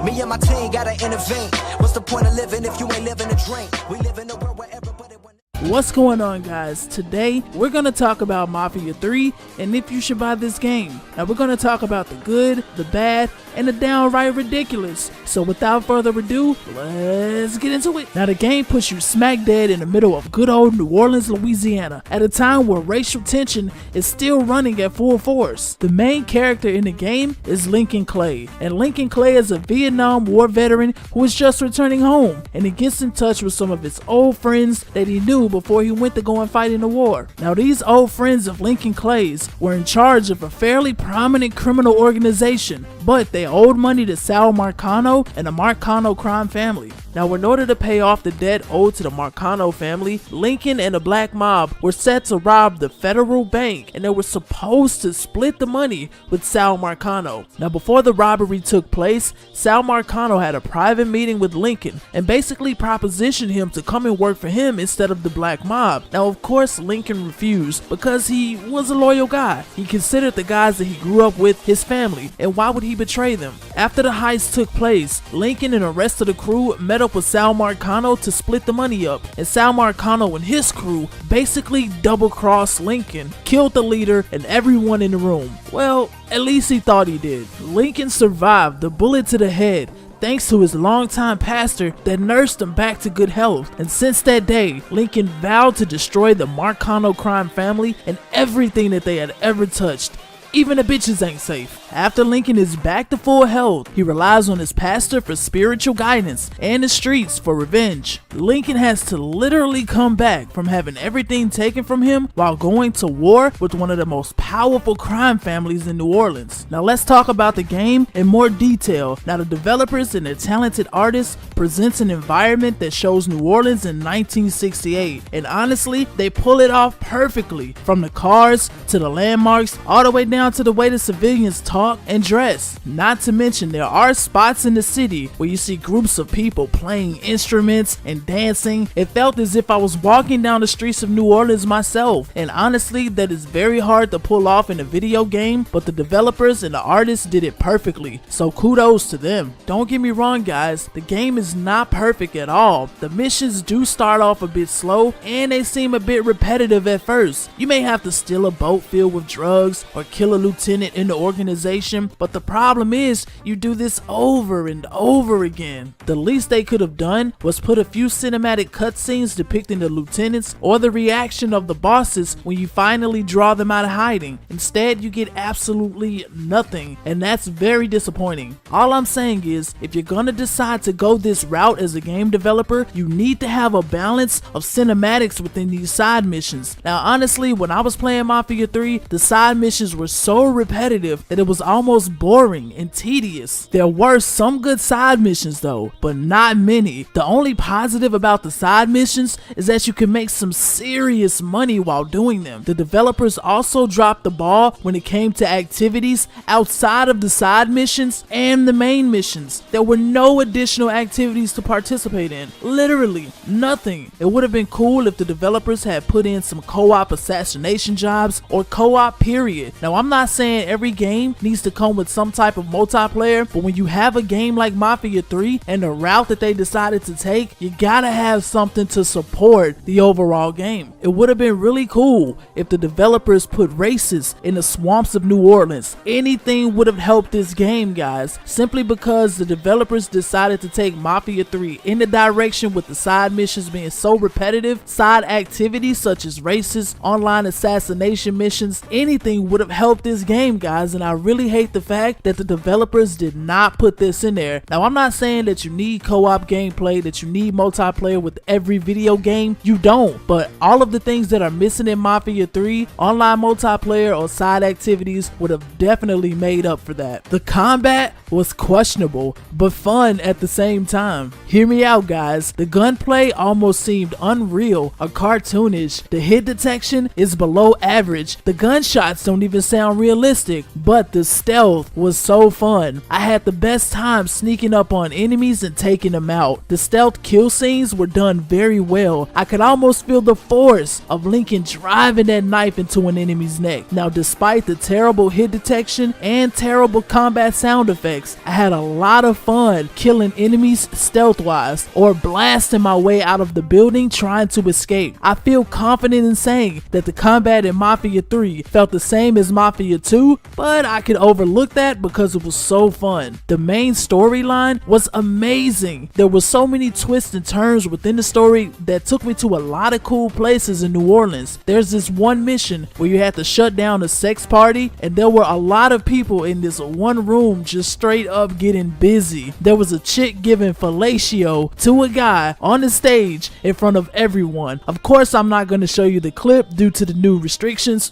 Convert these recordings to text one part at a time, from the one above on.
Me and my team gotta intervene. What's the point of living if you ain't living a dream? We live in a world where everybody. What's going on, guys? Today we're going to talk about Mafia 3 and if you should buy this game. Now we're going to talk about the good, the bad, and the downright ridiculous. So without further ado, let's get into it. Now the game puts you smack dead in the middle of good old New Orleans, Louisiana, at a time where racial tension is still running at full force. The main character in the game is Lincoln Clay, and Lincoln Clay is a Vietnam War veteran who is just returning home, and he gets in touch with some of his old friends that he knew before he went to go and fight in the war. Now these old friends of Lincoln Clay's were in charge of a fairly prominent criminal organization, but they owed money to Sal Marcano and the Marcano crime family. Now in order to pay off the debt owed to the Marcano family, Lincoln and the Black Mob were set to rob the Federal Bank, and they were supposed to split the money with Sal Marcano. Now before the robbery took place, Sal Marcano had a private meeting with Lincoln and basically propositioned him to come and work for him instead of the Black Mob. Now of course Lincoln refused because he was a loyal guy. He considered the guys that he grew up with his family, and why would he betray them? After the heist took place, Lincoln and the rest of the crew met up with Sal Marcano to split the money up, and Sal Marcano and his crew basically double-crossed Lincoln, killed the leader and everyone in the room. Well, at least he thought he did. Lincoln survived the bullet to the head thanks to his longtime pastor that nursed him back to good health. And since that day, Lincoln vowed to destroy the Marcano crime family and everything that they had ever touched. Even the bitches ain't safe. After Lincoln is back to full health, he relies on his pastor for spiritual guidance and the streets for revenge. Lincoln has to literally come back from having everything taken from him while going to war with one of the most powerful crime families in New Orleans. Now let's talk about the game in more detail. Now the developers and their talented artists presents an environment that shows New Orleans in 1968, and honestly they pull it off perfectly, from the cars to the landmarks all the way down to the way the civilians talk and dress. Not to mention there are spots in the city where you see groups of people playing instruments and dancing. It felt as if I was walking down the streets of New Orleans myself, and honestly that is very hard to pull off in a video game, but the developers and the artists did it perfectly, so kudos to them. Don't get me wrong guys, the game is not perfect at all. The missions do start off a bit slow and they seem a bit repetitive at first. You may have to steal a boat filled with drugs or kill a lieutenant in the organization, but the problem is you do this over and over again. The least they could have done was put a few cinematic cutscenes depicting the lieutenants or the reaction of the bosses when you finally draw them out of hiding. Instead you get absolutely nothing, and that's very disappointing. All I'm saying is, if you're gonna decide to go this route as a game developer, you need to have a balance of cinematics within these side missions. Now honestly, when I was playing Mafia 3, the side missions were so repetitive that it was almost boring and tedious. There were some good side missions though, but not many. The only positive about the side missions is that you can make some serious money while doing them. The developers also dropped the ball when it came to activities outside of the side missions and the main missions. There were no additional activities to participate in. Literally nothing. It would have been cool if the developers had put in some co-op assassination jobs or co-op period. Now I'm not saying every game needs to come with some type of multiplayer, but when you have a game like Mafia 3 and the route that they decided to take, you gotta have something to support the overall game. It would have been really cool if the developers put races in the swamps of New Orleans. Anything would have helped this game guys, simply because the developers decided to take Mafia 3 in the direction with the side missions being so repetitive. Side activities such as races, online assassination missions, anything would have helped this game guys, and I really hate the fact that the developers did not put this in there. Now I'm not saying that you need co-op gameplay, that you need multiplayer with every video game, you don't, but all of the things that are missing in Mafia 3, online multiplayer or side activities would have definitely made up for that. The combat was questionable but fun at the same time. Hear me out guys, the gunplay almost seemed unreal or cartoonish, the hit detection is below average, the gunshots don't even sound down realistic, but the stealth was so fun. I had the best time sneaking up on enemies and taking them out. The stealth kill scenes were done very well. I could almost feel the force of Lincoln driving that knife into an enemy's neck. Now, despite the terrible hit detection and terrible combat sound effects, I had a lot of fun killing enemies stealth wise or blasting my way out of the building trying to escape. I feel confident in saying that the combat in Mafia 3 felt the same as Mafia 2, but I could overlook that because it was so fun. The main storyline was amazing. There were so many twists and turns within the story that took me to a lot of cool places in New Orleans. There's this one mission where you had to shut down a sex party, and there were a lot of people in this one room just straight up getting busy. There was a chick giving fellatio to a guy on the stage in front of everyone. Of course, I'm not going to show you the clip due to the new restrictions.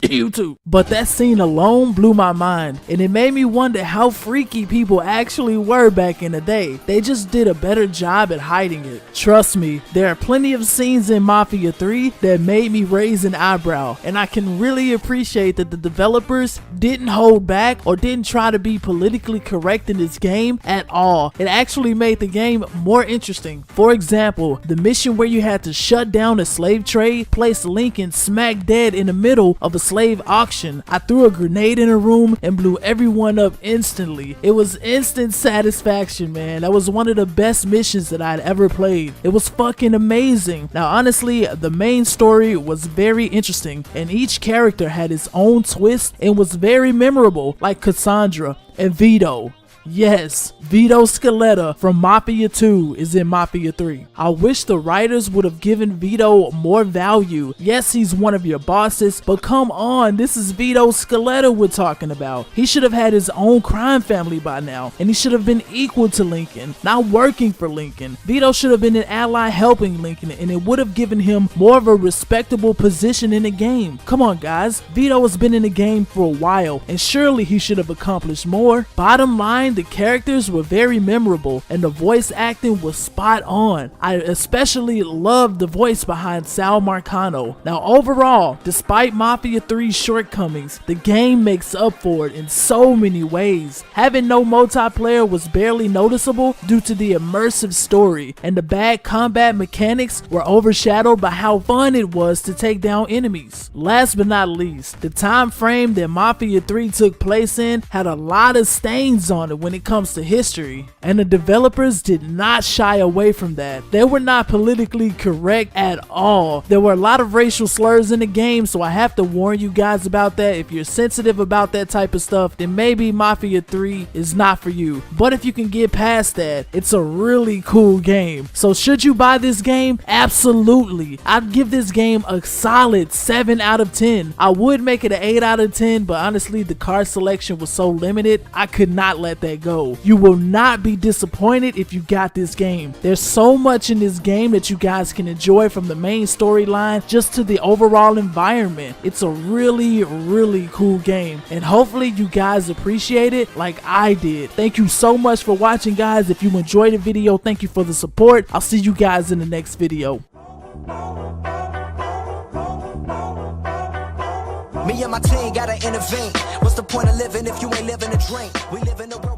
YouTube. But that scene alone blew my mind, and it made me wonder how freaky people actually were back in the day. They just did a better job at hiding it. Trust me, there are plenty of scenes in Mafia 3 that made me raise an eyebrow, and I can really appreciate that the developers didn't hold back or didn't try to be politically correct in this game at all. It actually made the game more interesting. For example, the mission where you had to shut down a slave trade placed Lincoln smack dead in the middle of a slave auction. I threw a grenade in a room and blew everyone up instantly. It was instant satisfaction, man. That was one of the best missions that I'd ever played. It was fucking amazing. Now, honestly, the main story was very interesting, and each character had its own twist and was very memorable, like Cassandra and Vito. Yes, Vito Scaletta from Mafia 2 is in Mafia 3. I wish the writers would have given Vito more value. Yes, he's one of your bosses, but come on, this is Vito Scaletta we're talking about. He should have had his own crime family by now, and he should have been equal to Lincoln, not working for Lincoln. Vito should have been an ally helping Lincoln, and it would have given him more of a respectable position in the game. Come on, guys. Vito has been in the game for a while, and surely he should have accomplished more. Bottom line, the characters were very memorable and the voice acting was spot on. I especially loved the voice behind Sal Marcano. Now, overall, despite Mafia 3's shortcomings, the game makes up for it in so many ways. Having no multiplayer was barely noticeable due to the immersive story, and the bad combat mechanics were overshadowed by how fun it was to take down enemies. Last but not least, the time frame that Mafia 3 took place in had a lot of stains on it when it comes to history, and the developers did not shy away from that. They were not politically correct at all. There were a lot of racial slurs in the game, so I have to warn you guys about that. If you're sensitive about that type of stuff, then maybe Mafia 3 is not for you. But if you can get past that, it's a really cool game. So should you buy this game? Absolutely. I'd give this game a solid 7 out of 10. I would make it an 8 out of 10, but honestly, the card selection was so limited, I could not let that go. You will not be disappointed if you got this game. There's so much in this game that you guys can enjoy, from the main storyline just to the overall environment. It's a really cool game, and hopefully you guys appreciate it like I did. Thank you so much for watching, guys. If you enjoyed the video, thank you for the support. I'll see you guys in the next video. Me and my team gotta innovate. What's the point of living if you ain't living a dream? We live in a world